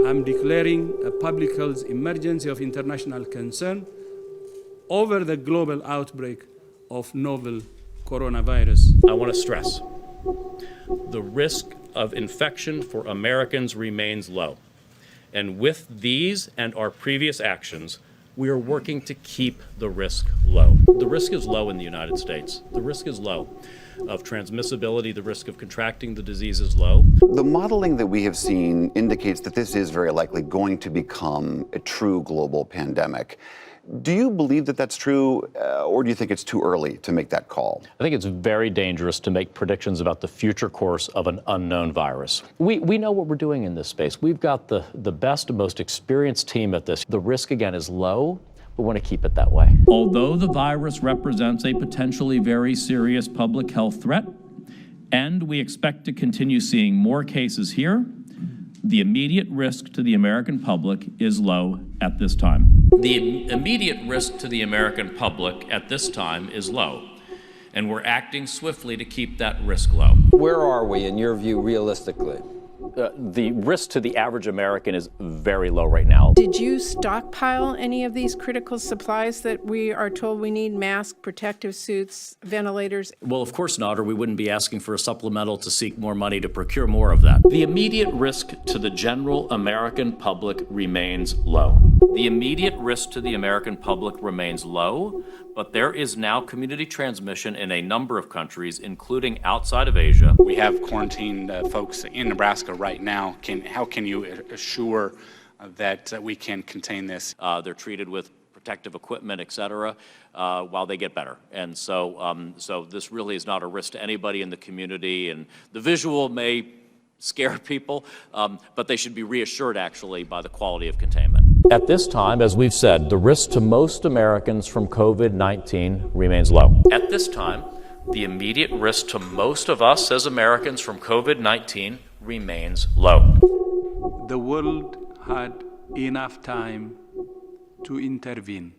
I'm declaring a public health emergency of international concern over the global outbreak of novel coronavirus. I want to stress the risk of infection for Americans remains low. And with these and our previous actions, we are working to keep the risk low. The risk is low in the United States. The risk is low of transmissibility. The risk of contracting the disease is low. The modeling that we have seen indicates that this is very likely going to become a true global pandemic. Do you believe that that's true, or do you think it's too early to make that call? I think it's very dangerous to make predictions about the future course of an unknown virus. We know what we're doing in this space. We've got the best, most experienced team at this. The risk, again, is low. We want to keep it that way. Although the virus represents a potentially very serious public health threat, and we expect to continue seeing more cases here, the immediate risk to the American public is low at this time. The immediate risk to the American public at this time is low, and we're acting swiftly to keep that risk low. Where are we, in your view, realistically? The risk to the average American is very low right now. Did you stockpile any of these critical supplies that we are told we need? Masks, protective suits, ventilators? Well, of course not, or we wouldn't be asking for a supplemental to seek more money to procure more of that. The immediate risk to the general American public remains low. The immediate risk to the American public remains low, but there is now community transmission in a number of countries, including outside of Asia. We have quarantined folks in Nebraska right now. How can you assure that we can contain this? They're treated with protective equipment, et cetera, while they get better. And so this really is not a risk to anybody in the community. And the visual may scare people, but they should be reassured, actually, by the quality of containment. At this time, as we've said, the risk to most Americans from COVID-19 remains low. At this time, the immediate risk to most of us as Americans from COVID-19 remains low. The world had enough time to intervene.